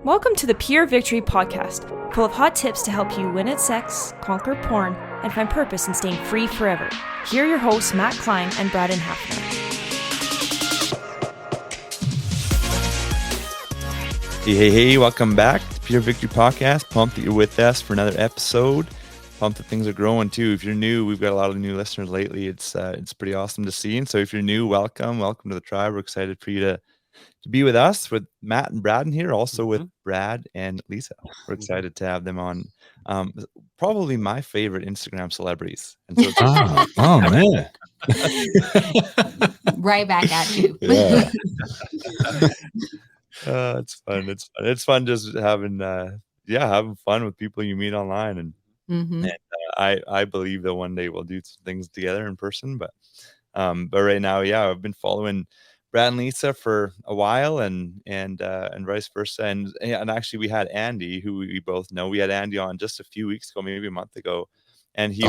Welcome to the Pure Victory Podcast, full of hot tips to help you win at sex, conquer porn, and find purpose in staying free forever. Here are your hosts, Matt Cline and Brad and Hafner. Hey, welcome back to Pure Victory Podcast. Pumped that you're with us for another episode. Pumped that things are growing too. If you're new, we've got a lot of new listeners lately. It's pretty awesome to see. And so if you're new, welcome to the tribe. We're excited for you to be with us, with Matt and Braden here, also with Brad and Lisa. We're excited to have them on. Probably my favorite Instagram celebrities. And so oh man. Right back at you. Yeah. It's fun. It's fun just having fun with people you meet online. And I believe that one day we'll do some things together in person. But right now, I've been following Brad and Lisa for a while, and vice versa. And actually, we had Andy, who we both know. We had Andy on just a few weeks ago, maybe a month ago, and he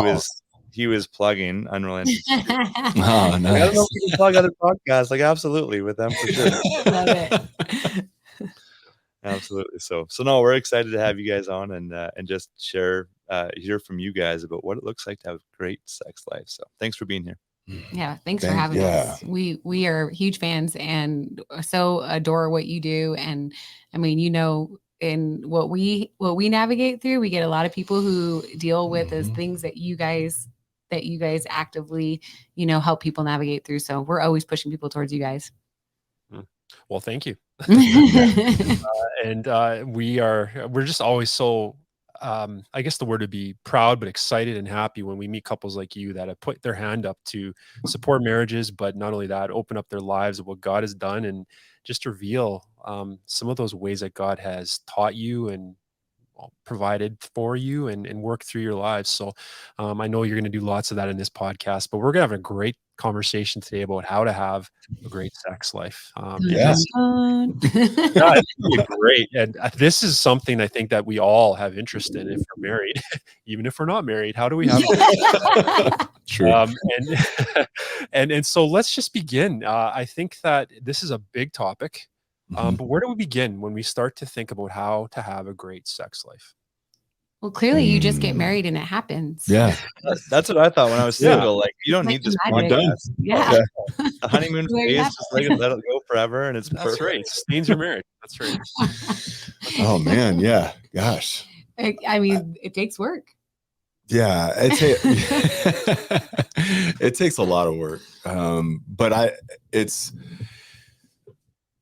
was plugging Unrelenting. Oh, nice. I don't know if we can plug other podcasts, like absolutely with them for sure. Love it. Absolutely. So no, we're excited to have you guys on and just hear from you guys about what it looks like to have a great sex life. So thanks for being here. Yeah, thanks for having us. We are huge fans and so adore what you do. And I mean, in what we navigate through, we get a lot of people who deal with those things that you guys actively, help people navigate through. So we're always pushing people towards you guys. Well, thank you. And we're just always so, I guess the word would be proud, but excited and happy when we meet couples like you that have put their hand up to support marriages, but not only that, open up their lives of what God has done and just reveal some of those ways that God has taught you and provided for you and work through your lives. So I know you're going to do lots of that in this podcast, but we're going to have a great conversation today about how to have a great sex life. It's really great. And this is something I think that we all have interest in if we're married, even if we're not married. How do we have True. And so let's just begin. I think that this is a big topic. But where do we begin when we start to think about how to have a great sex life? Well, clearly you just get married and it happens. Yeah. That's what I thought when I was single. Like, you don't need this podcast. Yeah. The honeymoon phase, just let it go forever, and it's That's perfect. right. It sustains your marriage. That's right. Oh man. Yeah. Gosh. I mean, it takes work. Yeah. It takes a lot of work. But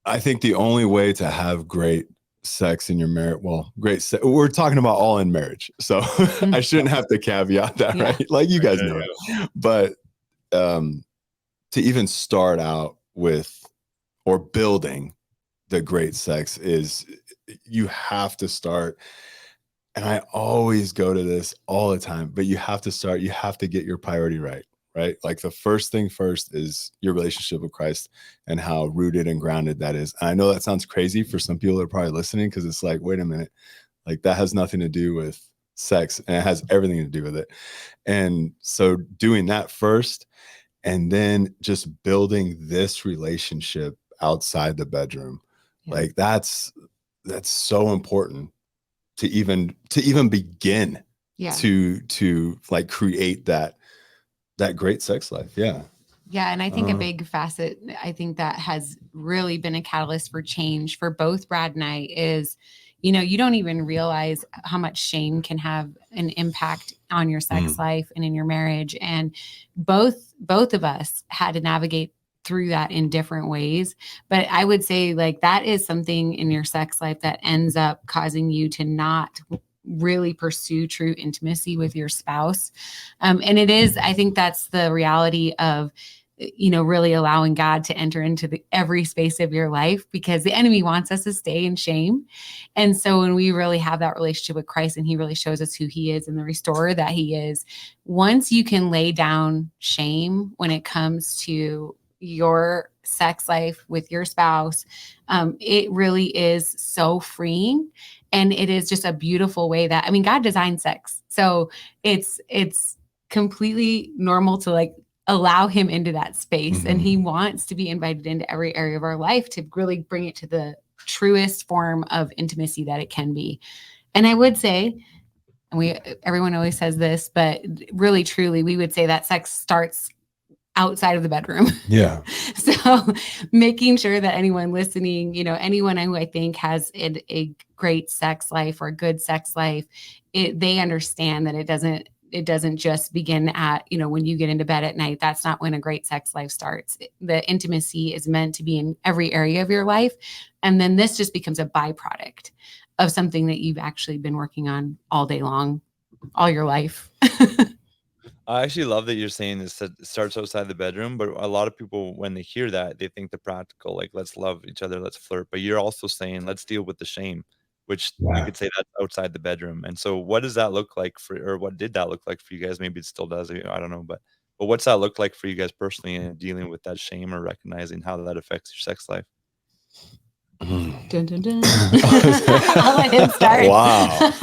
I think the only way to have great sex in your marriage, we're talking about all in marriage. So I shouldn't have to caveat that, right? Like you guys know it. But to even start out with or building the great sex is you have to start. And I always go to this all the time, but you have to get your priority right? Like the first thing first is your relationship with Christ and how rooted and grounded that is. And I know that sounds crazy for some people that are probably listening because it's like, wait a minute, like that has nothing to do with sex and it has everything to do with it. And so doing that first and then just building this relationship outside the bedroom, like that's so important to even begin to like create that great sex life. Yeah. Yeah. And I think a big facet, I think that has really been a catalyst for change for both Brad and I is, you don't even realize how much shame can have an impact on your sex life and in your marriage. And both of us had to navigate through that in different ways. But I would say like that is something in your sex life that ends up causing you to not really pursue true intimacy with your spouse. And it is, I think that's the reality of, really allowing God to enter into every space of your life because the enemy wants us to stay in shame. And so when we really have that relationship with Christ and he really shows us who he is and the restorer that he is, once you can lay down shame when it comes to your sex life with your spouse, it really is so freeing. And it is just a beautiful way that, I mean, God designed sex. So it's completely normal to like allow him into that space. And he wants to be invited into every area of our life to really bring it to the truest form of intimacy that it can be. And I would say, and everyone always says this, but really, truly, we would say that sex starts outside of the bedroom. Yeah. So making sure that anyone listening, anyone who I think has a great sex life or a good sex life, they understand that it doesn't just begin at, when you get into bed at night. That's not when a great sex life starts. The intimacy is meant to be in every area of your life. And then this just becomes a byproduct of something that you've actually been working on all day long, all your life. I actually love that you're saying this, that it starts outside the bedroom, but a lot of people, when they hear that, they think the practical, like, let's love each other, let's flirt. But you're also saying, let's deal with the shame, which you could say that's outside the bedroom. And so what does that look like or what did that look like for you guys? Maybe it still does, I don't know, but what's that look like for you guys personally in dealing with that shame or recognizing how that affects your sex life? Dun, dun, dun. I'll let him start. Wow.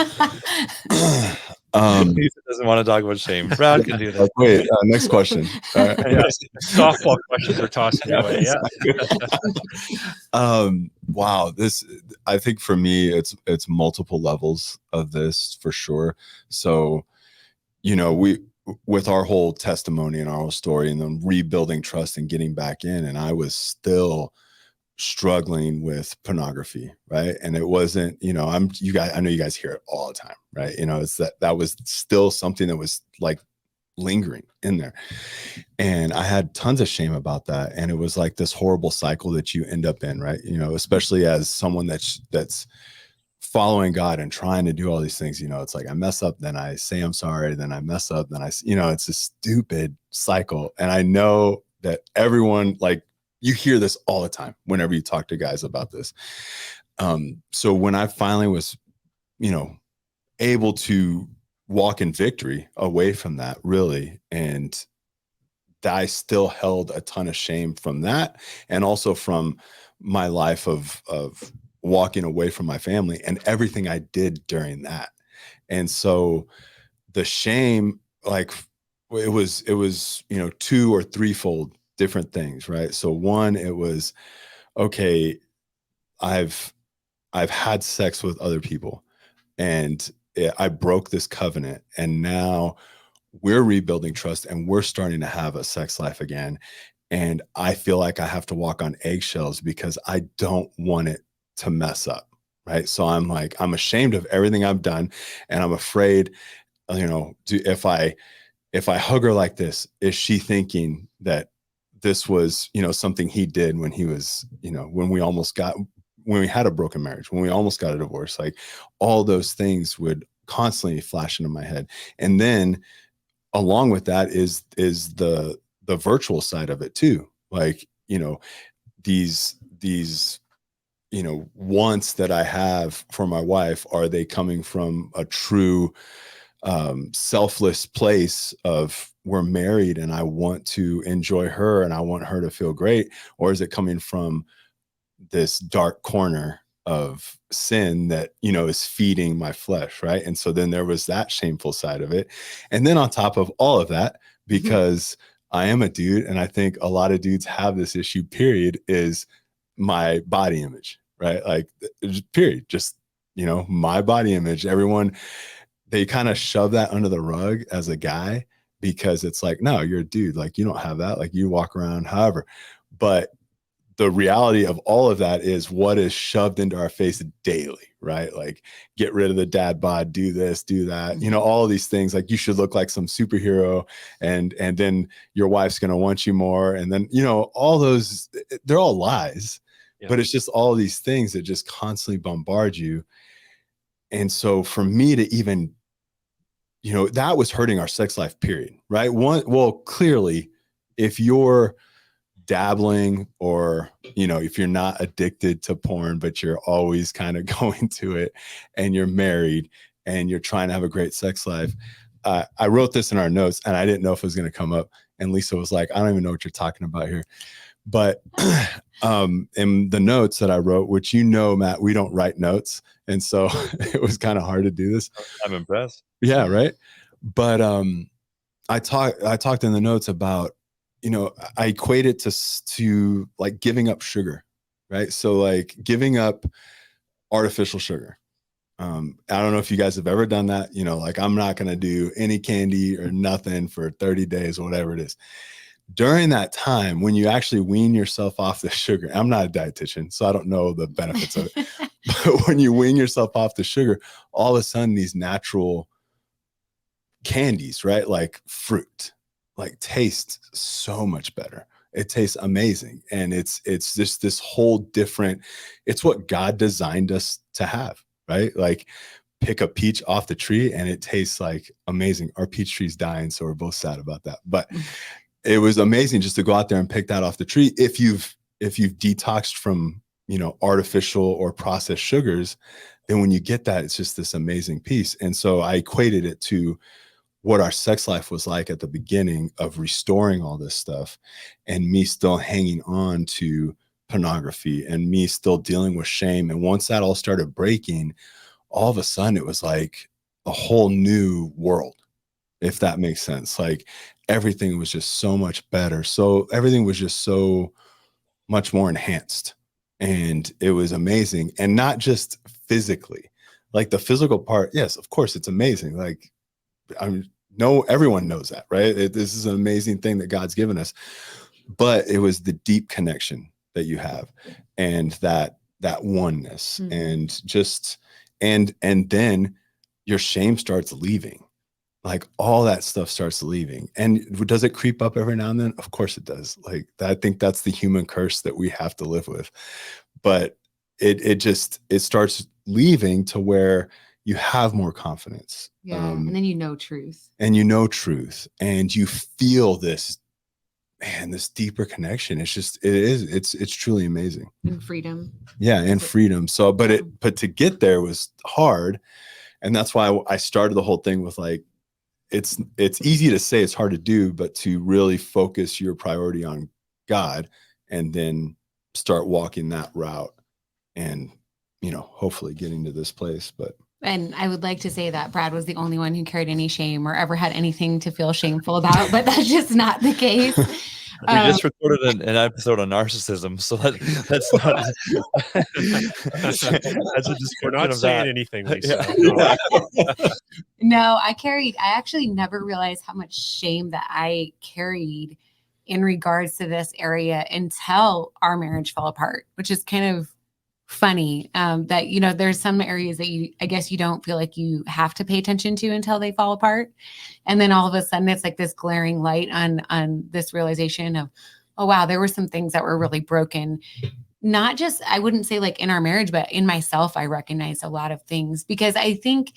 Lisa doesn't want to talk about shame. Brad can do that. Wait, next question. All right. Softball questions are tossing your way. Yeah. Wow. I think for me, it's multiple levels of this for sure. So, with our whole testimony and our whole story and then rebuilding trust and getting back in, and I was still struggling with pornography, right? And it wasn't, I know you guys hear it all the time, right? It's that was still something that was like lingering in there. And I had tons of shame about that. And it was like this horrible cycle that you end up in, right? Especially as someone that's following God and trying to do all these things, it's like I mess up, then I say I'm sorry, then I mess up, then it's a stupid cycle. And I know that everyone, like, you hear this all the time whenever you talk to guys about this. So when I finally was, able to walk in victory away from that, really, and I still held a ton of shame from that, and also from my life of walking away from my family and everything I did during that. And so the shame, like, it was, 2 or 3-fold different things, right? So one, it was, okay, I've had sex with other people and I broke this covenant, and now we're rebuilding trust and we're starting to have a sex life again. And I feel like I have to walk on eggshells because I don't want it to mess up. Right. So I'm ashamed of everything I've done. And I'm afraid, if I hug her like this, is she thinking that this was, something he did when he was, when we had a broken marriage, when we almost got a divorce, like all those things would constantly flash into my head. And then along with that is the virtual side of it too. Like, these wants that I have for my wife, are they coming from a true selfless place of we're married and I want to enjoy her and I want her to feel great? Or is it coming from this dark corner of sin that, is feeding my flesh, right? And so then there was that shameful side of it. And then on top of all of that, because I am a dude, and I think a lot of dudes have this issue, period, is my body image, right? Like, period, just, my body image. Everyone, they kind of shove that under the rug as a guy because it's like, no, you're a dude. Like, you don't have that. Like, you walk around however. But the reality of all of that is what is shoved into our face daily, right? Like, get rid of the dad bod, do this, do that, all of these things. Like, you should look like some superhero, and then your wife's going to want you more. And then, all those, they're all lies, but it's just all these things that just constantly bombard you. And so for me to even, that was hurting our sex life, period, right? Well, clearly, if you're dabbling, or if you're not addicted to porn but you're always kind of going to it, and you're married and you're trying to have a great sex life. I wrote this in our notes and I didn't know if it was going to come up, and Lisa was like, I don't even know what you're talking about here. But in the notes that I wrote, which, Matt, we don't write notes, and so it was kind of hard to do this. I'm impressed. Yeah, right. But I talked in the notes about, I equate it to like giving up sugar, right? So like giving up artificial sugar. I don't know if you guys have ever done that. You know, like I'm not going to do any candy or nothing for 30 days or whatever it is. During that time, when you actually wean yourself off the sugar, I'm not a dietitian, so I don't know the benefits of it. But when you wean yourself off the sugar, all of a sudden these natural candies, right? Like fruit, like taste so much better. It tastes amazing. And it's just this whole different, it's what God designed us to have, right? Like pick a peach off the tree and it tastes like amazing. Our peach tree's dying, so we're both sad about that. But it was amazing just to go out there and pick that off the tree. If you've detoxed from, you know, artificial or processed sugars, then when you get that, it's just this amazing piece. And so I equated it to what our sex life was like at the beginning of restoring all this stuff, and me still hanging on to pornography and me still dealing with shame. And once that all started breaking, all of a sudden it was like a whole new world, if that makes sense. Like everything was just so much better. So everything was just so much more enhanced, and it was amazing. And not just physically, like the physical part. Yes, of course it's amazing. Like, I mean, no, everyone knows that, right? This is an amazing thing that God's given us, but it was the deep connection that you have, and that oneness, and just, and then your shame starts leaving. Like all that stuff starts leaving. And does it creep up every now and then? Of course it does. Like I think that's the human curse that we have to live with. But it starts leaving to where you have more confidence. Yeah. And then you know truth. And you know truth. And you feel this, man, this deeper connection. It's truly amazing. And freedom. Yeah, and freedom. So, but to get there was hard. And that's why I started the whole thing with like, it's easy to say, it's hard to do, but to really focus your priority on God and then start walking that route and, you know, hopefully getting to this place. And I would like to say that Brad was the only one who carried any shame or ever had anything to feel shameful about, but that's just not the case. We just recorded an episode on narcissism, so that's not. That's a description. We're not of saying that. anything, Lisa. Yeah. No, I actually never realized how much shame that I carried in regards to this area until our marriage fell apart, which is kind of funny. That, you know, there's some areas that I guess you don't feel like you have to pay attention to until they fall apart. And then all of a sudden it's like this glaring light on this realization of, oh, wow, there were some things that were really broken. Not just, I wouldn't say like in our marriage, but in myself, I recognized a lot of things, because I think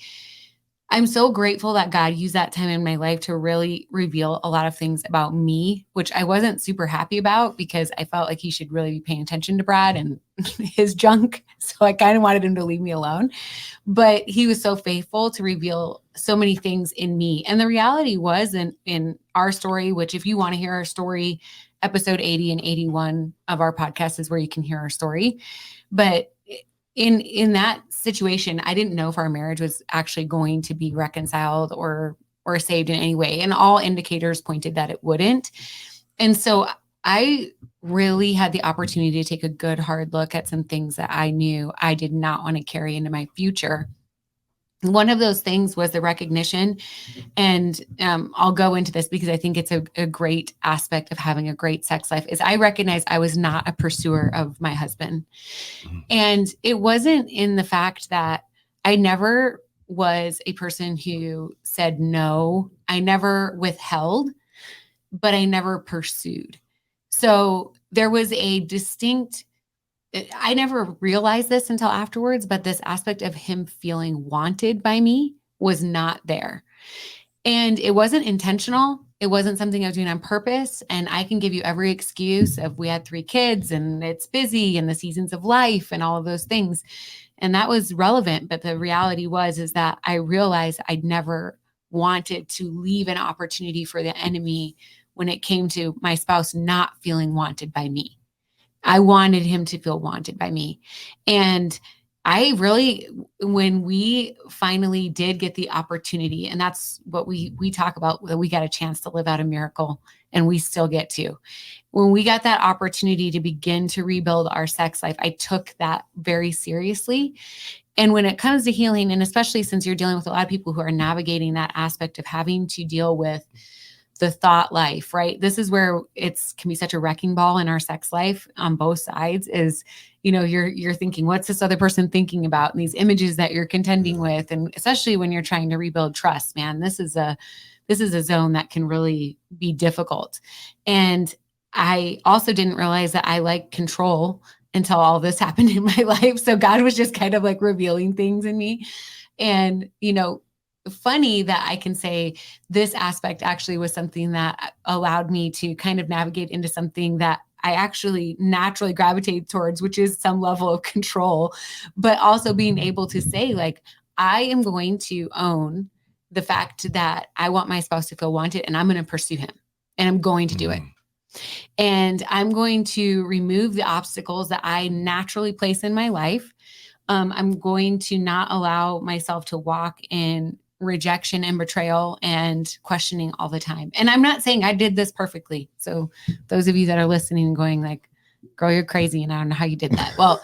I'm so grateful that God used that time in my life to really reveal a lot of things about me, which I wasn't super happy about because I felt like he should really be paying attention to Brad and his junk. So I kind of wanted him to leave me alone. But he was so faithful to reveal so many things in me. And the reality was in our story, which if you want to hear our story, episode 80 and 81 of our podcast is where you can hear our story. But in that situation, I didn't know if our marriage was actually going to be reconciled or saved in any way. And all indicators pointed that it wouldn't. And so I really had the opportunity to take a good hard look at some things that I knew I did not want to carry into my future. One of those things was the recognition, and I'll go into this because I think it's a great aspect of having a great sex life, is I recognized I was not a pursuer of my husband. And it wasn't in the fact that I never was a person who said no. I never withheld, but I never pursued. So there was a distinct, I never realized this until afterwards, but this aspect of him feeling wanted by me was not there. And it wasn't intentional. It wasn't something I was doing on purpose. And I can give you every excuse of we had 3 kids and it's busy and the seasons of life and all of those things. And that was relevant. But the reality is that I realized I'd never wanted to leave an opportunity for the enemy when it came to my spouse not feeling wanted by me. I wanted him to feel wanted by me. And I really, when we finally did get the opportunity, and that's what we talk about, that we got a chance to live out a miracle and we still get to. When we got that opportunity to begin to rebuild our sex life, I took that very seriously. And when it comes to healing, and especially since you're dealing with a lot of people who are navigating that aspect of having to deal with the thought life, right? This is where can be such a wrecking ball in our sex life on both sides is, you're thinking, what's this other person thinking about? And these images that you're contending with. And especially when you're trying to rebuild trust, man, this is a zone that can really be difficult. And I also didn't realize that I like control until all this happened in my life. So God was just kind of like revealing things in me. And, funny that I can say this aspect actually was something that allowed me to kind of navigate into something that I actually naturally gravitate towards, which is some level of control, but also being able to say, like, I am going to own the fact that I want my spouse to feel wanted, and I'm going to pursue him, and I'm going to do it. And I'm going to remove the obstacles that I naturally place in my life. I'm going to not allow myself to walk in rejection and betrayal and questioning all the time. And I'm not saying I did this perfectly. So those of you that are listening and going like, girl, you're crazy, and I don't know how you did that. Well,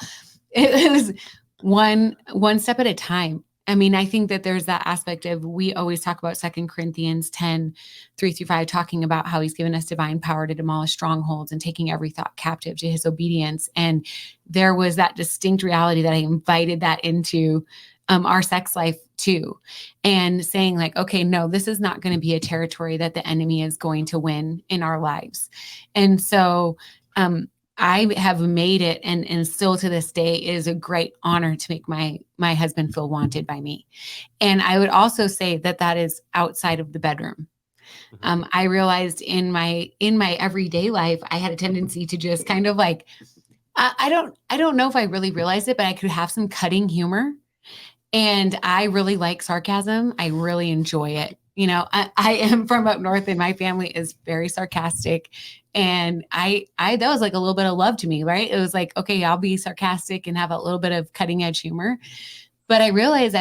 it was one step at a time. I mean, I think that there's that aspect of, we always talk about 2 Corinthians 10:3-5, talking about how he's given us divine power to demolish strongholds and taking every thought captive to his obedience. And there was that distinct reality that I invited that into our sex life too, and saying like, okay, no, this is not going to be a territory that the enemy is going to win in our lives. And so, I have made it, and still to this day, it is a great honor to make my husband feel wanted by me. And I would also say that is outside of the bedroom. I realized in my everyday life, I had a tendency to just kind of like, I don't know if I really realized it, but I could have some cutting humor. And I really like sarcasm. I really enjoy it. I am from up north, and my family is very sarcastic. And I that was like a little bit of love to me, right? It was like, okay, I'll be sarcastic and have a little bit of cutting edge humor. But I realized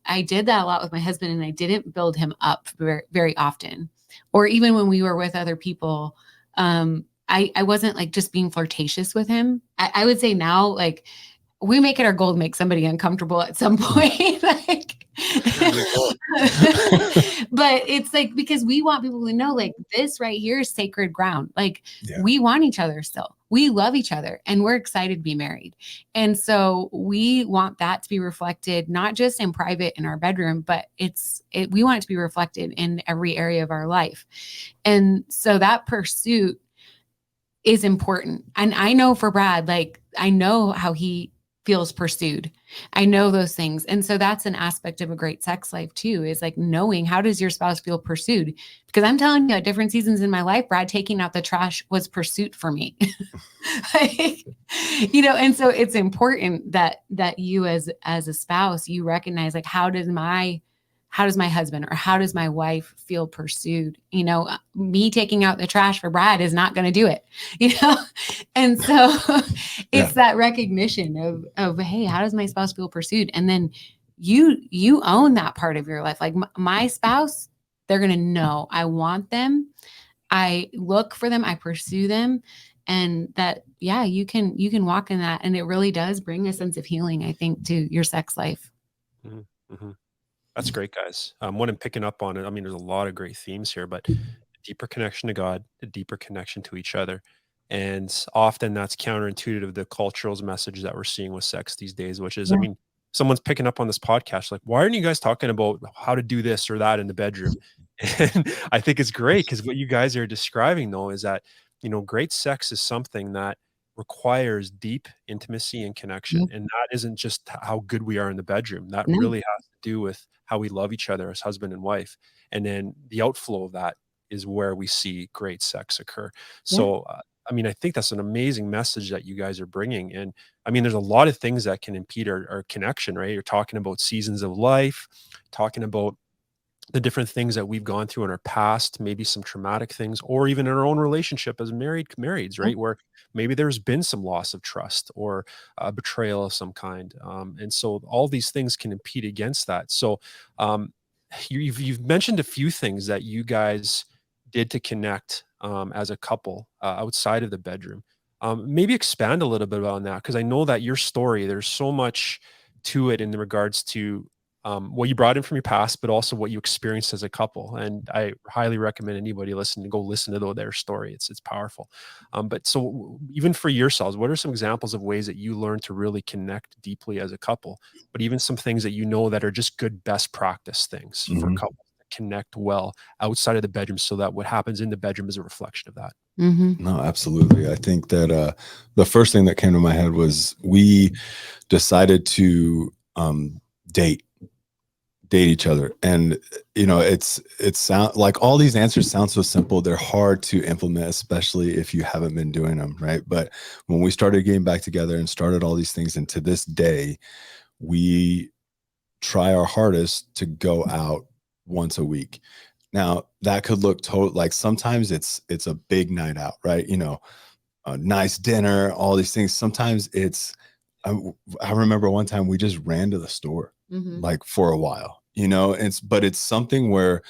I did that a lot with my husband, and I didn't build him up very, very often. Or even when we were with other people, I wasn't like just being flirtatious with him. I would say now, like, we make it our goal to make somebody uncomfortable at some point. But it's like, because we want people to know, like, this right here is sacred ground. Like, we want each other still. We love each other, and we're excited to be married. And so we want that to be reflected, not just in private in our bedroom, but we want it to be reflected in every area of our life. And so that pursuit is important. And I know for Brad, like, I know how he feels pursued. I know those things. And so that's an aspect of a great sex life too, is like knowing, how does your spouse feel pursued? Because I'm telling you, at different seasons in my life, Brad taking out the trash was pursuit for me. And so it's important that you as a spouse, you recognize, like, how does my husband or how does my wife feel pursued? Me taking out the trash for Brad is not going to do it, And so it's that recognition of, hey, how does my spouse feel pursued? And then you own that part of your life. Like, my spouse, they're going to know I want them. I look for them. I pursue them. And that, you can walk in that. And it really does bring a sense of healing, I think, to your sex life. Mm-hmm. That's great, guys. What I'm picking up on it, I mean, there's a lot of great themes here, but a deeper connection to God, a deeper connection to each other. And often that's counterintuitive to the cultural message that we're seeing with sex these days, which is, I mean, someone's picking up on this podcast, like, why aren't you guys talking about how to do this or that in the bedroom? And I think it's great, because what you guys are describing, though, is that, great sex is something that requires deep intimacy and connection. And that isn't just how good we are in the bedroom. That really has to do with how we love each other as husband and wife. And then the outflow of that is where we see great sex occur. So, I mean, I think that's an amazing message that you guys are bringing. And I mean, there's a lot of things that can impede our connection, right? You're talking about seasons of life, talking about the different things that we've gone through in our past, maybe some traumatic things, or even in our own relationship as marrieds, right? Where maybe there's been some loss of trust or betrayal of some kind. And so all these things can impede against that. So you've mentioned a few things that you guys did to connect as a couple outside of the bedroom. Maybe expand a little bit on that, because I know that your story, there's so much to it in regards to what you brought in from your past, but also what you experienced as a couple. And I highly recommend anybody listening to go listen to their story. It's powerful. But so even for yourselves, what are some examples of ways that you learned to really connect deeply as a couple, but even some things that you know that are just good best practice things for couples to connect well outside of the bedroom, so that what happens in the bedroom is a reflection of that? No, absolutely. I think that the first thing that came to my head was we decided to date each other. And it sound like all these answers sound so simple. They're hard to implement, especially if you haven't been doing them, right? But when we started getting back together and started all these things, and to this day, we try our hardest to go out once a week. Now that could look like sometimes it's a big night out, right? A nice dinner, all these things. Sometimes I remember one time we just ran to the store like for a while, but it's something where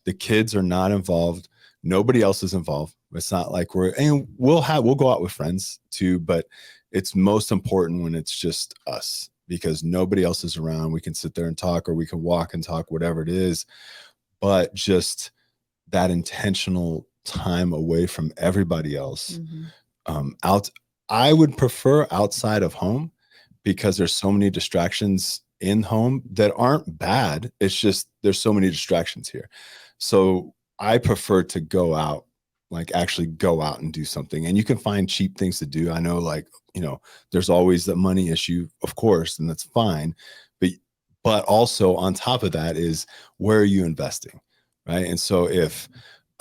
the kids are not involved. Nobody else is involved. It's not like we'll go out with friends too, but it's most important when it's just us, because nobody else is around. We can sit there and talk, or we can walk and talk, whatever it is, but just that intentional time away from everybody else. I would prefer outside of home, because there's so many distractions in home that aren't bad. It's just there's so many distractions here. So I prefer to go out, like actually go out and do something. And you can find cheap things to do. I know, like, there's always the money issue, of course, and that's fine. But also on top of that is, where are you investing, right? And so if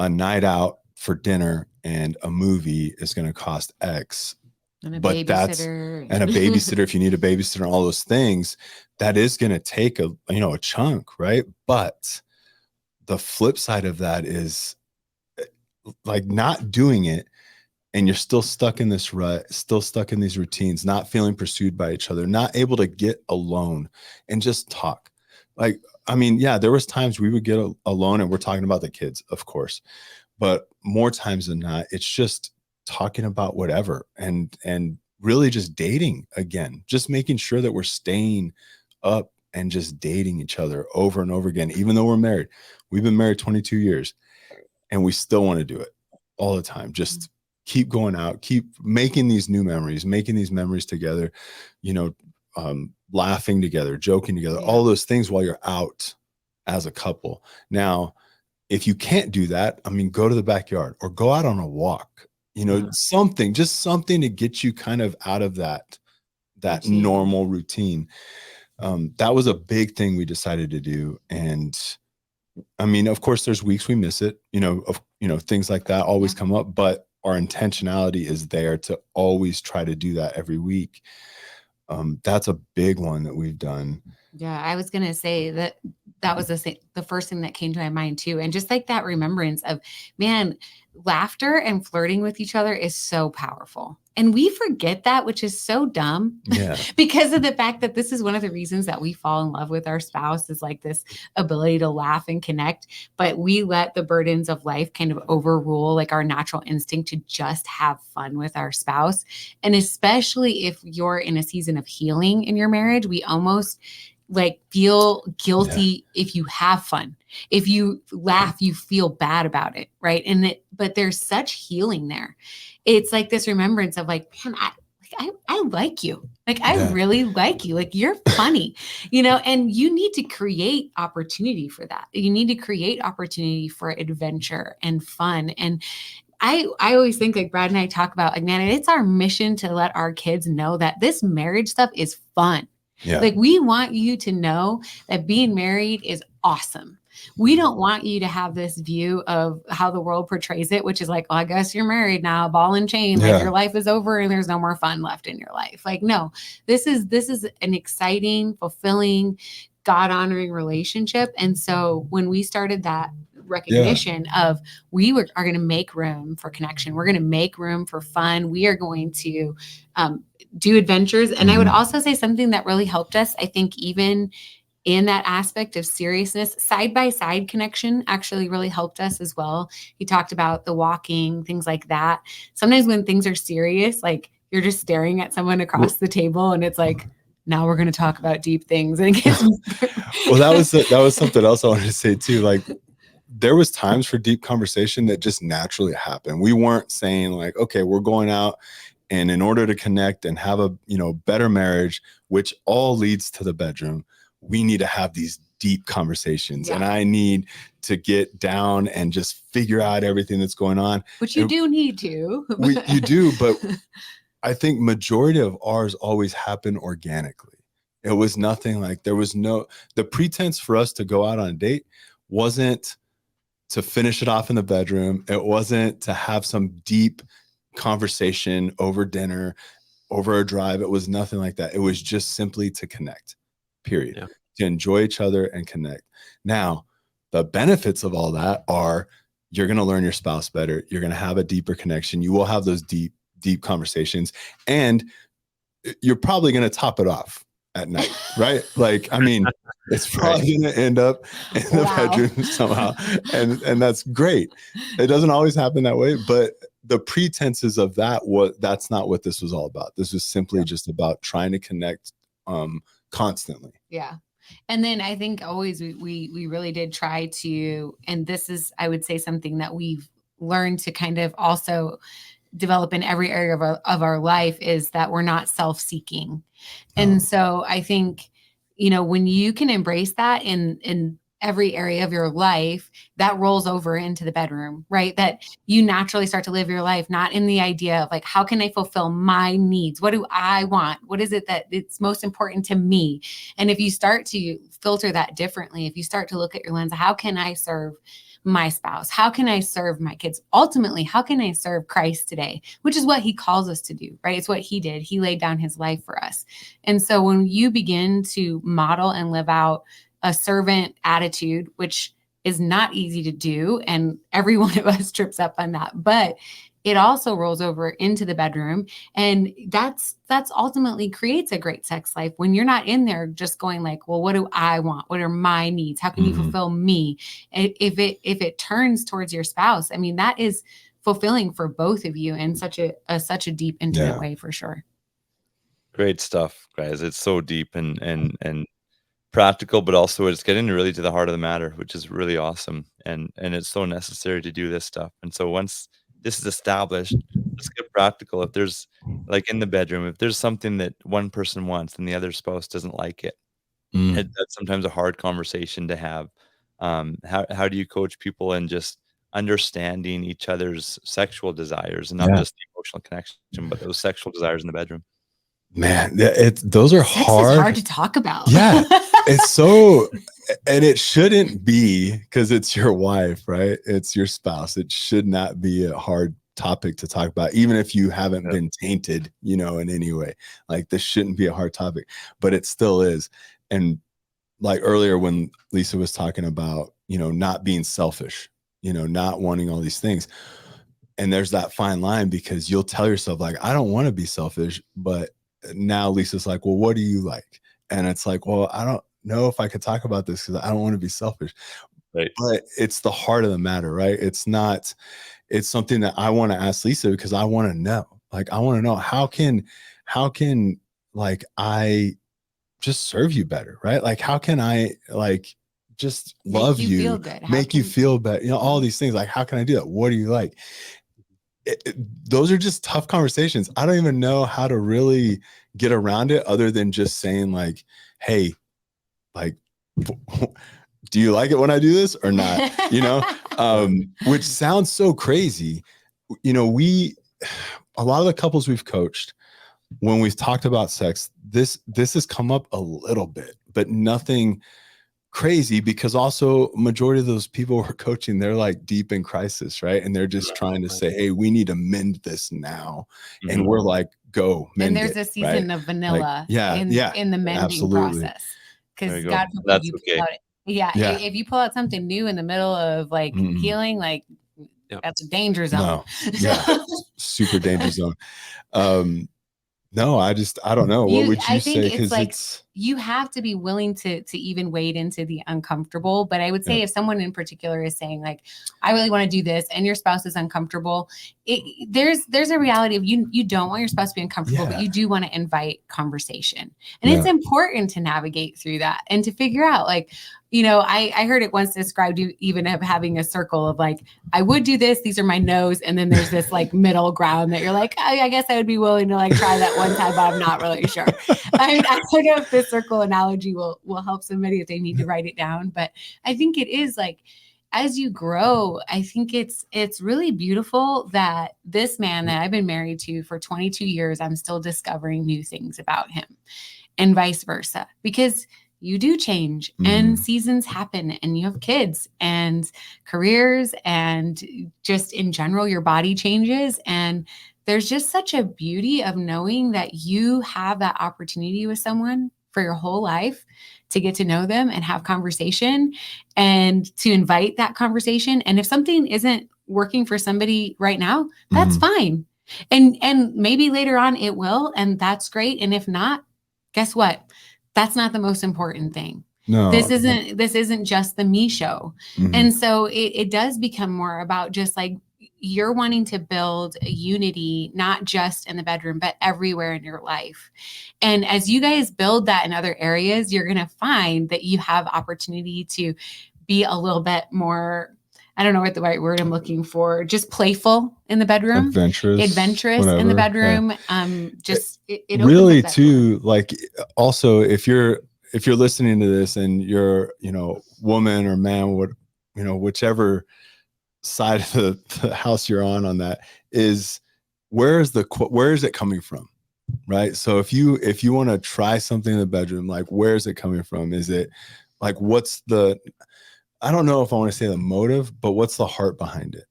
a night out for dinner and a movie is going to cost X, and a babysitter, if you need a babysitter and all those things, that is going to take a chunk, right? But the flip side of that is like not doing it, and you're still stuck in this rut, still stuck in these routines, not feeling pursued by each other, not able to get alone and just talk. Like, I mean, yeah, there was times we would get alone, and we're talking about the kids, of course, but more times than not, it's just talking about whatever, and really just dating again, just making sure that we're staying up and just dating each other over and over again. Even though we're married, we've been married 22 years, and we still want to do it all the time. Just keep going out, keep making these new memories, making these memories together, laughing together, joking together, all those things while you're out as a couple. Now, if you can't do that, I mean, go to the backyard or go out on a walk, something to get you kind of out of that normal routine. That was a big thing we decided to do. And I mean, of course, there's weeks we miss it, things like that always come up, but our intentionality is there to always try to do that every week. That's a big one that we've done. Yeah, I was going to say that was the first thing that came to my mind too. And just like that remembrance of, man, laughter and flirting with each other is so powerful. And we forget that, which is so dumb. Yeah. Because of the fact that this is one of the reasons that we fall in love with our spouse, is like this ability to laugh and connect. But we let the burdens of life kind of overrule like our natural instinct to just have fun with our spouse. And especially if you're in a season of healing in your marriage, we almost like feel guilty if you have fun. If you laugh, you feel bad about it, right? But there's such healing there. It's like this remembrance of like, man, I like you. Like, I really like you. Like, you're funny, and you need to create opportunity for that. You need to create opportunity for adventure and fun. And I always think, like Brad and I talk about, like, man, it's our mission to let our kids know that this marriage stuff is fun. Yeah. Like, we want you to know that being married is awesome. We don't want you to have this view of how the world portrays it, which is like, well, I guess you're married now, ball and chain, like your life is over and there's no more fun left in your life. Like, no, this is an exciting, fulfilling, God-honoring relationship. And so when we started that recognition of are going to make room for connection, we're going to make room for fun, we are going to do adventures. And I would also say something that really helped us, I think, even in that aspect of seriousness. Side by side connection actually really helped us as well. He talked about the walking, things like that. Sometimes when things are serious, like you're just staring at someone across the table and it's like, now we're going to talk about deep things. And it gets well, that was something else I wanted to say too. Like, there was times for deep conversation that just naturally happened. We weren't saying like, okay, we're going out, and in order to connect and have a, better marriage, which all leads to the bedroom, we need to have these deep conversations. And I need to get down and just figure out everything that's going on. Which you do need to. You do, but I think majority of ours always happen organically. It was nothing like, the pretense for us to go out on a date wasn't to finish it off in the bedroom. It wasn't to have some deep conversation over dinner, over a drive. It was nothing like that. It was just simply to connect, period. Yeah. To enjoy each other and connect. Now, the benefits of all that are you're going to learn your spouse better. You're going to have a deeper connection. You will have those deep conversations, and you're probably going to top it off at night, right? Like, I mean, it's probably going to end up in the bedroom somehow. And that's great. It doesn't always happen that way, but the pretenses of that's not what this was all about. This was simply just about trying to connect constantly. Yeah. And then I think always we really did try to, and this is, I would say, something that we've learned to kind of also develop in every area of our life, is that we're not self-seeking. And so I think, when you can embrace that in every area of your life, that rolls over into the bedroom, right? That you naturally start to live your life, not in the idea of like, how can I fulfill my needs? What do I want? What is it that it's most important to me? And if you start to filter that differently, if you start to look at your lens, how can I serve my spouse? How can I serve my kids? Ultimately, how can I serve Christ today? Which is what he calls us to do, right? It's what he did. He laid down his life for us. And so when you begin to model and live out a servant attitude, which is not easy to do, and every one of us trips up on that, but it also rolls over into the bedroom. And that's ultimately creates a great sex life when you're not in there just going like, well, what do I want? What are my needs? How can you fulfill me? If it turns towards your spouse, I mean, that is fulfilling for both of you in such a deep, intimate way, for sure. Great stuff, guys. It's so deep and practical, but also it's getting really to the heart of the matter, which is really awesome. And it's so necessary to do this stuff. And so once this is established, let's get practical. If there's, like in the bedroom, if there's something that one person wants and the other spouse doesn't like it, that's sometimes a hard conversation to have. How do you coach people in just understanding each other's sexual desires, and not just the emotional connection, but those sexual desires in the bedroom? Man, those are Sex hard. is hard to talk about. Yeah, it's so, and it shouldn't be, because it's your wife, right? It's your spouse. It should not be a hard topic to talk about, even if you haven't been tainted, in any way. Like, this shouldn't be a hard topic, but it still is. And like earlier when Lisa was talking about, not being selfish, not wanting all these things. And there's that fine line, because you'll tell yourself like, I don't want to be selfish, but now Lisa's like, well, what do you like? And it's like, well, I don't know if I could talk about this because I don't want to be selfish. Right. But it's the heart of the matter, right? It's something that I want to ask Lisa, because I want to know. Like, I want to know how can like I just serve you better, right? Like, how can I like just love you, make you feel better, all these things. Like, how can I do that? What do you like? Those are just tough conversations. I don't even know how to really get around it, other than just saying like, hey, like, do you like it when I do this or not? Which sounds so crazy. A lot of the couples we've coached, when we've talked about sex, this has come up a little bit, but nothing crazy, because also majority of those people we're coaching, they're like deep in crisis, right? And they're just trying to say, hey, we need to mend this now. And we're like, go mend it. And there's a season of vanilla in the mending process, because God forbid you pull out it. If you pull out something new in the middle of like healing, like that's a danger zone. No. Yeah. Super danger zone. No, I don't know. What would you I think say? it's Because like you have to be willing to even wade into the uncomfortable. But I would say if someone in particular is saying like, I really want to do this, and your spouse is uncomfortable, there's a reality of you don't want your spouse to be uncomfortable, but you do want to invite conversation. And it's important to navigate through that and to figure out like, I heard it once described even of having a circle of like, I would do this, these are my no's. And then there's this like middle ground that you're like, I guess I would be willing to like try that one time, but I'm not really sure. I don't know if this circle analogy will help somebody if they need to write it down. But I think it is like, as you grow, I think it's really beautiful that this man that I've been married to for 22 years, I'm still discovering new things about him and vice versa, because you do change and seasons happen and you have kids and careers and just in general, your body changes. And there's just such a beauty of knowing that you have that opportunity with someone for your whole life to get to know them and have conversation and to invite that conversation. And if something isn't working for somebody right now, that's fine. And maybe later on it will, and that's great. And if not, guess what? That's not the most important thing. No, this isn't just the me show. And so it does become more about just like you're wanting to build a unity, not just in the bedroom, but everywhere in your life. And as you guys build that in other areas, you're going to find that you have opportunity to be a little bit more, I don't know what the right word I'm looking for, just playful in the bedroom, adventurous in the bedroom. It really too, like also if you're listening to this and you're, woman or man, whichever side of the house you're on that is, where is it coming from? Right. So if you want to try something in the bedroom, like, where is it coming from? Is it like, I don't know if I want to say the motive, but what's the heart behind it?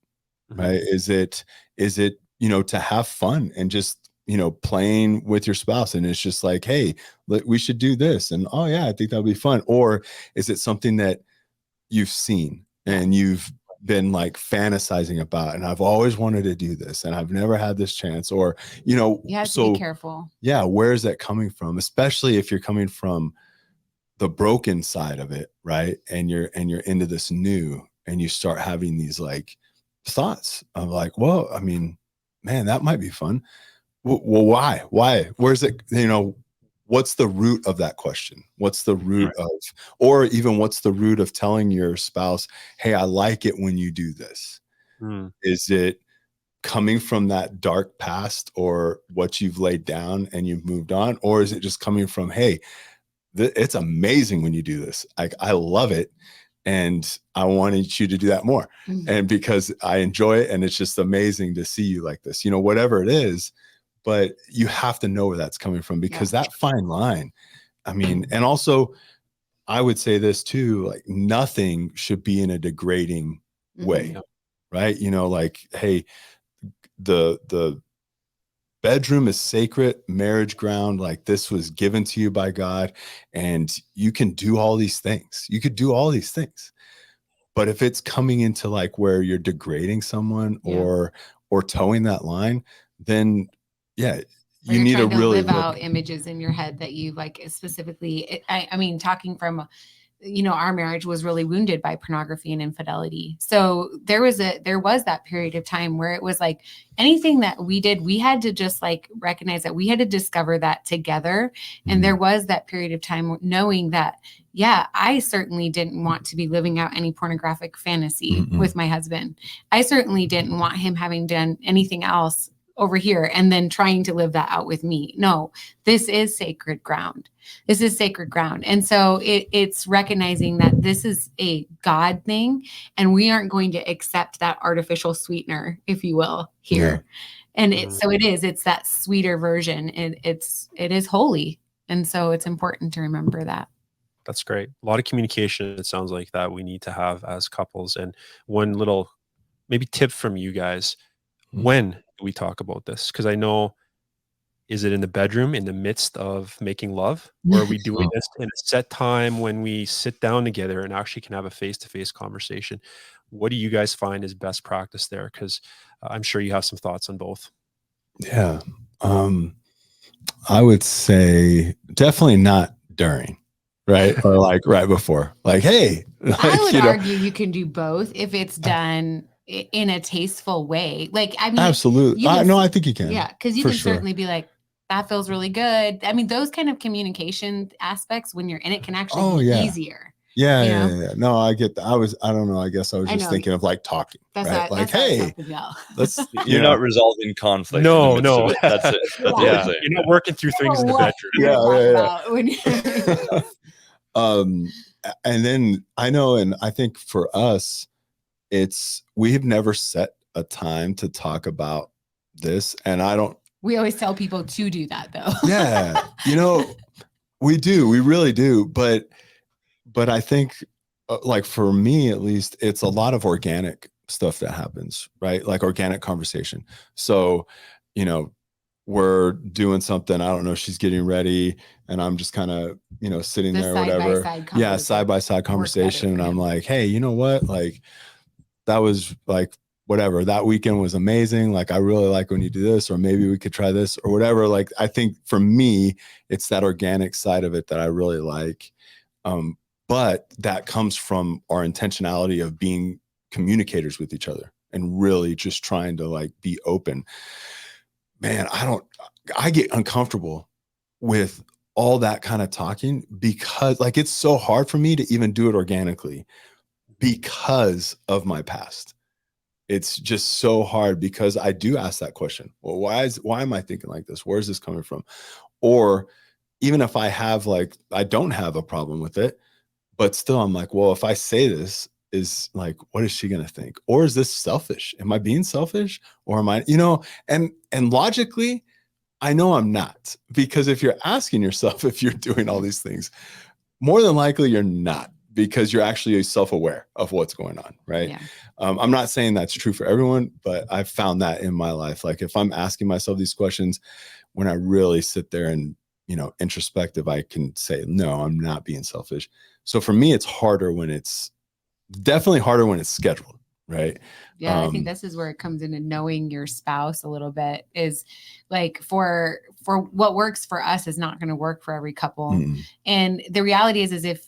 Right. Is it, to have fun and just, playing with your spouse. And it's just like, hey, we should do this. And, oh yeah, I think that'll be fun. Or is it something that you've seen and you've been like fantasizing about, and I've always wanted to do this and I've never had this chance, or, you have to be careful. Yeah. Where is that coming from? Especially if you're coming from the broken side of it, right? And you're into this new, and you start having these like thoughts of like, well, I mean, man, that might be fun. Well, why? Where's it? What's the root of that question? What's the root of, or even what's the root of telling your spouse, hey, I like it when you do this? Is it coming from that dark past or what you've laid down and you've moved on? Or is it just coming from, hey, it's amazing when you do this. I love it. And I wanted you to do that more. And because I enjoy it, and it's just amazing to see you like this, whatever it is, but you have to know where that's coming from, because that fine line, I mean, and also I would say this too, like nothing should be in a degrading way, right? Like, hey, the bedroom is sacred, marriage ground. Like, this was given to you by God, and you can do all these things. You could do all these things. But if it's coming into like where you're degrading someone or towing that line, then you need to really live out images in your head that you like specifically. I mean, talking from, our marriage was really wounded by pornography and infidelity. So there was that period of time where it was like anything that we did, we had to just like recognize that we had to discover that together. And there was that period of time knowing that, I certainly didn't want to be living out any pornographic fantasy with my husband. I certainly didn't want him having done anything else over here and then trying to live that out with me. No, this is sacred ground. This is sacred ground. And so it's recognizing that this is a God thing, and we aren't going to accept that artificial sweetener, if you will, here. And it's that sweeter version. It is holy. And so it's important to remember that. That's great. A lot of communication, it sounds like, that we need to have as couples. And one little maybe tip from you guys, when do we talk about this? Because I know, is it in the bedroom in the midst of making love? Or are we doing this in a set time when we sit down together and actually can have a face-to-face conversation? What do you guys find is best practice there? Because I'm sure you have some thoughts on both. Yeah. I would say definitely not during, right? Or like right before. Like, hey. Like, I would argue you can do both if it's done in a tasteful way. Like, I mean, absolutely. No, I think you can. Yeah, because you can certainly be like, that feels really good. I mean, those kind of communication aspects when you're in it can actually be easier. Yeah. No, I get that. I don't know. I guess I was just thinking of like talking. That's right? like, hey, let's. You're not resolving conflict. No. That's it. That's what you're saying. You're not working through things in the bedroom. And then I know, and I think for us, we have never set a time to talk about this, and we always tell people to do that though. Yeah, we do, we really do, but I think like for me at least, it's a lot of organic stuff that happens, right? Like organic conversation. So we're doing something, I don't know, she's getting ready and I'm just kind of sitting there or whatever, side-by-side conversation, and I'm like, hey, you know what, like that was like whatever, that weekend was amazing, like I really like when you do this, or maybe we could try this or whatever. Like I think for me it's that organic side of it that I really like, but that comes from our intentionality of being communicators with each other and really just trying to like be open. Man, I get uncomfortable with all that kind of talking because like it's so hard for me to even do it organically because of my past. It's just so hard because I do ask that question. Well, why am I thinking like this? Where is this coming from? Or even if I don't have a problem with it, but still I'm like, well, if I say this, is like, what is she going to think? Or is this selfish? Am I being selfish? Or am I, and logically, I know I'm not, because if you're asking yourself if you're doing all these things, more than likely you're not, because you're actually self-aware of what's going on, right? Yeah. I'm not saying that's true for everyone, but I've found that in my life. Like if I'm asking myself these questions, when I really sit there and, introspective, I can say, no, I'm not being selfish. So for me, it's definitely harder when it's scheduled, right? Yeah, I think this is where it comes into knowing your spouse a little bit, is like for what works for us is not going to work for every couple. Mm-hmm. And the reality is if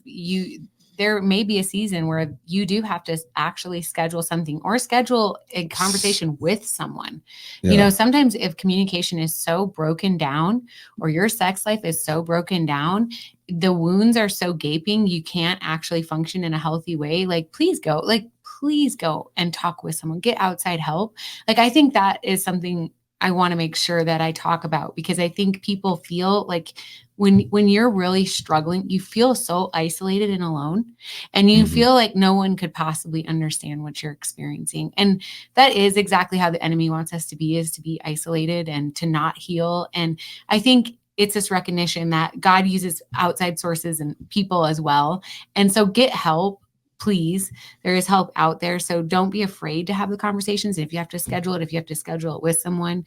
there may be a season where you do have to actually schedule something or schedule a conversation with someone. Yeah. Sometimes if communication is so broken down or your sex life is so broken down, the wounds are so gaping, you can't actually function in a healthy way. Like, please go and talk with someone, get outside help. Like, I think that is something I want to make sure that I talk about, because I think people feel like when you're really struggling, you feel so isolated and alone, and you mm-hmm. feel like no one could possibly understand what you're experiencing. And that is exactly how the enemy wants us to be, is to be isolated and to not heal. And I think it's this recognition that God uses outside sources and people as well. And so get help. Please, there is help out there. So don't be afraid to have the conversations. If you have to schedule it with someone,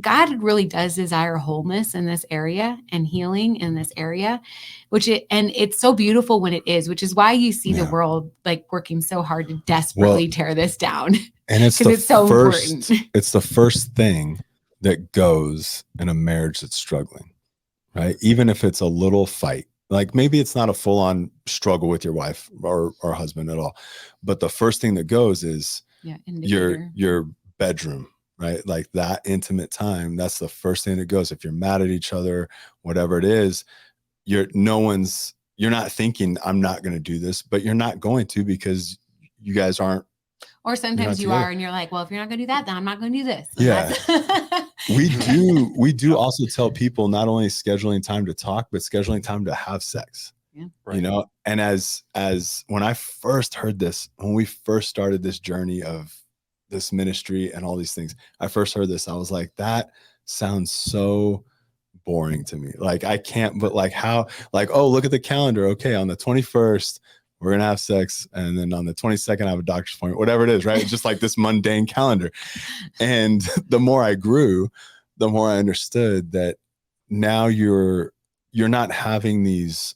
God really does desire wholeness in this area and healing in this area, and it's so beautiful when it is, which is why you see the world like working so hard to desperately tear this down. And it's so important. It's the first thing that goes in a marriage that's struggling, right? Even if it's a little fight. Like maybe it's not a full-on struggle with your wife or husband at all, but the first thing that goes is your bedroom, right? Like that intimate time. That's the first thing that goes. If you're mad at each other, whatever it is, you're not thinking I'm not going to do this, but you're not going to, because you guys aren't. Or sometimes you are, and you're like, well, if you're not going to do that, then I'm not going to do this. And we do also tell people not only scheduling time to talk, but scheduling time to have sex. Yeah. Right. And as when I first heard this, when we first started this journey of this ministry and all these things, I first heard this, I was like, that sounds so boring to me. Like I can't, but like how, like, oh, look at the calendar. Okay, on the 21st, we're going to have sex. And then on the 22nd, I have a doctor's appointment, whatever it is, right? It's just like this mundane calendar. And the more I grew, the more I understood that now you're not having these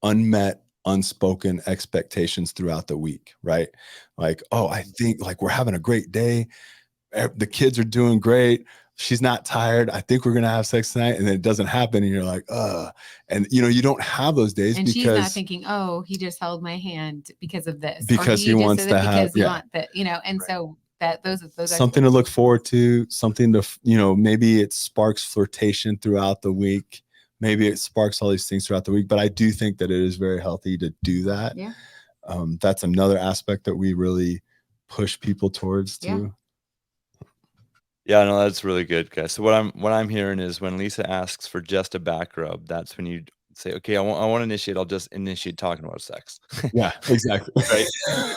unmet, unspoken expectations throughout the week, right? Like, oh, I think like we're having a great day. The kids are doing great. she's not tired. I think we're going to have sex tonight. And then it doesn't happen. And you're like, and you don't have those days and because she's not thinking, oh, he just held my hand because of this, because he wants to have, and so that those something to look forward to, something to, maybe it sparks flirtation throughout the week. Maybe it sparks all these things throughout the week, but I do think that it is very healthy to do that. Yeah. That's another aspect that we really push people towards too. Yeah, no, that's really good, guys. So what I'm hearing is when Lisa asks for just a back rub, that's when you say, okay, I want to initiate. I'll just initiate talking about sex. Yeah, exactly. Right.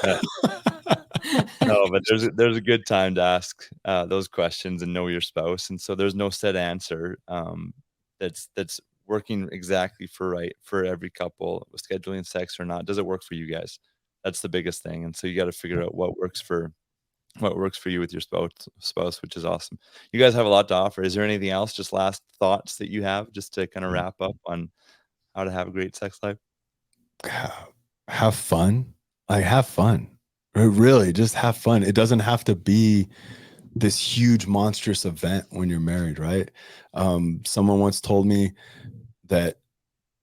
Yeah. No, but there's a good time to ask those questions and know your spouse, and so there's no set answer that's working exactly for every couple with scheduling sex or not. Does it work for you guys? That's the biggest thing, and so you got to figure out what works for you with your spouse, which is awesome. You guys have a lot to offer. Is there anything else? Just last thoughts that you have, just to kind of wrap up on how to have a great sex life? Have fun. Have fun. Really, just have fun. It doesn't have to be this huge monstrous event when you're married, right? Someone once told me that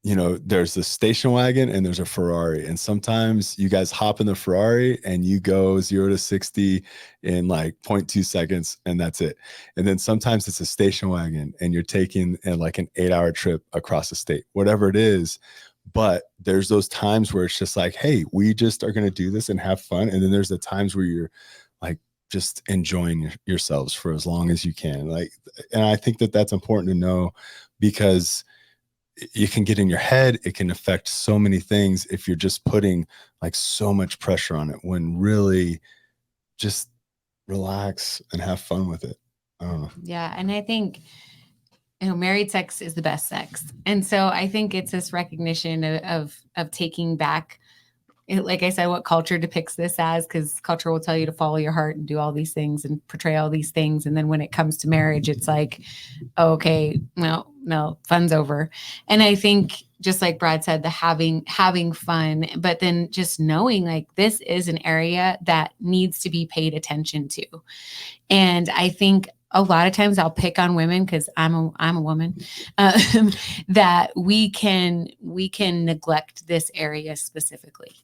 there's a station wagon and there's a Ferrari, and sometimes you guys hop in the Ferrari and you go 0 to 60 in like 0.2 seconds, and that's it. And then sometimes it's a station wagon and you're taking like an 8-hour trip across the state, whatever it is. But there's those times where it's just like, hey, we just are going to do this and have fun. And then there's the times where you're like just enjoying yourselves for as long as you can. And I think that that's important to know, because you can get in your head. It can affect so many things if you're just putting like so much pressure on it, when really just relax and have fun with it. I don't know. Yeah. And I think, married sex is the best sex. And so I think it's this recognition of taking back, like I said, what culture depicts this as, because culture will tell you to follow your heart and do all these things and portray all these things. And then when it comes to marriage, it's like, oh, okay, no, fun's over. And I think, just like Brad said, the having fun, but then just knowing like this is an area that needs to be paid attention to. And I think a lot of times I'll pick on women, because I'm a woman, that we can neglect this area specifically,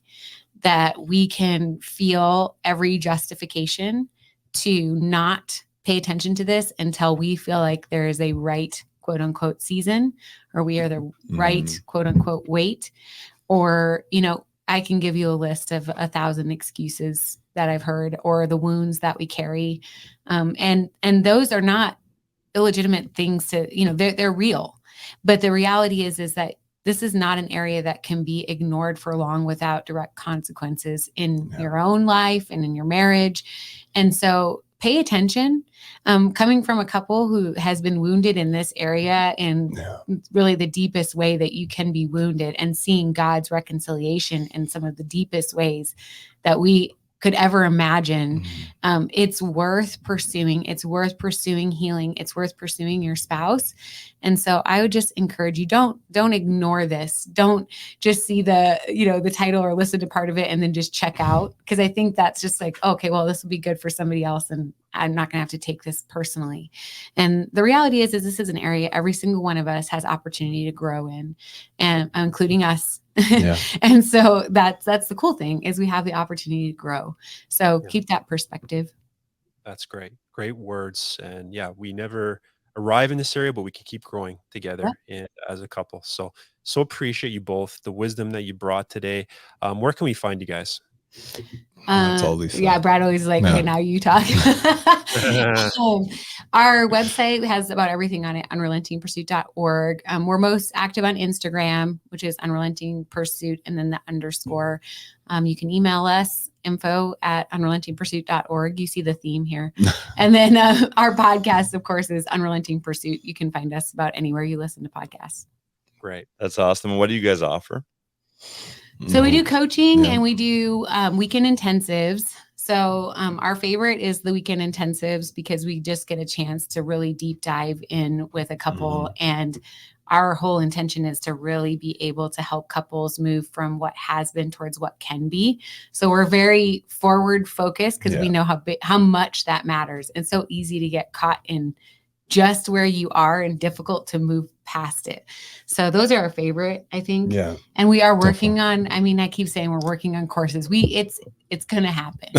that we can feel every justification to not pay attention to this until we feel like there is a right, quote unquote, season, or we are the right, quote unquote, weight, or, I can give you a list of 1,000 excuses that I've heard, or the wounds that we carry. And those are not illegitimate things to, they're real. But the reality is that this is not an area that can be ignored for long without direct consequences in your own life and in your marriage. And so pay attention. Coming from a couple who has been wounded in this area, and really the deepest way that you can be wounded, and seeing God's reconciliation in some of the deepest ways that we could ever imagine. It's worth pursuing. It's worth pursuing healing. It's worth pursuing your spouse. And so I would just encourage you, don't ignore this. Don't just see the title or listen to part of it and then just check out. Because I think that's just like, okay, well, this will be good for somebody else, and I'm not going to have to take this personally. And the reality is this is an area every single one of us has opportunity to grow in, and including us. Yeah. And so that's the cool thing, is we have the opportunity to grow. So keep that perspective. That's great. Great words. And we never arrive in this area, but we can keep growing together and as a couple. So appreciate you both, the wisdom that you brought today. Where can we find you guys? Brad always like, okay, now you talk. Our website has about everything on it, unrelentingpursuit.org. We're most active on Instagram, which is Unrelenting Pursuit, and then the _. You can email us, info@unrelentingpursuit.org. You see the theme here. And then our podcast, of course, is Unrelenting Pursuit. You can find us about anywhere you listen to podcasts. Great. That's awesome. What do you guys offer? So we do coaching and we do weekend intensives. So our favorite is the weekend intensives, because we just get a chance to really deep dive in with a couple. And our whole intention is to really be able to help couples move from what has been towards what can be. So we're very forward focused, because we know how much that matters. It's so easy to get caught in just where you are and difficult to move past it. So those are our favorite, I think. Yeah. And we are working on, I mean, I keep saying we're working on courses. It's going to happen.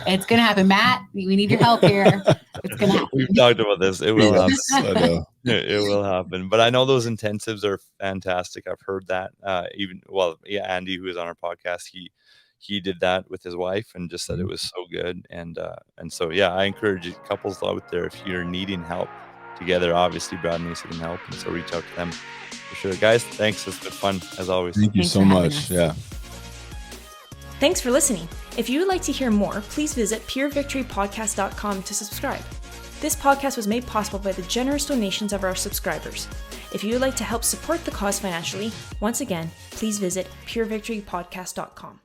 It's going to happen. Matt, we need your help here. It's going to happen. We've talked about this. It will happen. I know. It will happen. But I know those intensives are fantastic. I've heard that. Andy, who is on our podcast, he did that with his wife and just said it was so good. And so, yeah, I encourage couples out there, if you're needing help together, obviously Brad and Lisa can help. And so reach out to them for sure. Guys, thanks. It's been fun as always. Thank you so much. Yeah. Thanks for listening. If you would like to hear more, please visit purevictorypodcast.com to subscribe. This podcast was made possible by the generous donations of our subscribers. If you would like to help support the cause financially, once again, please visit purevictorypodcast.com.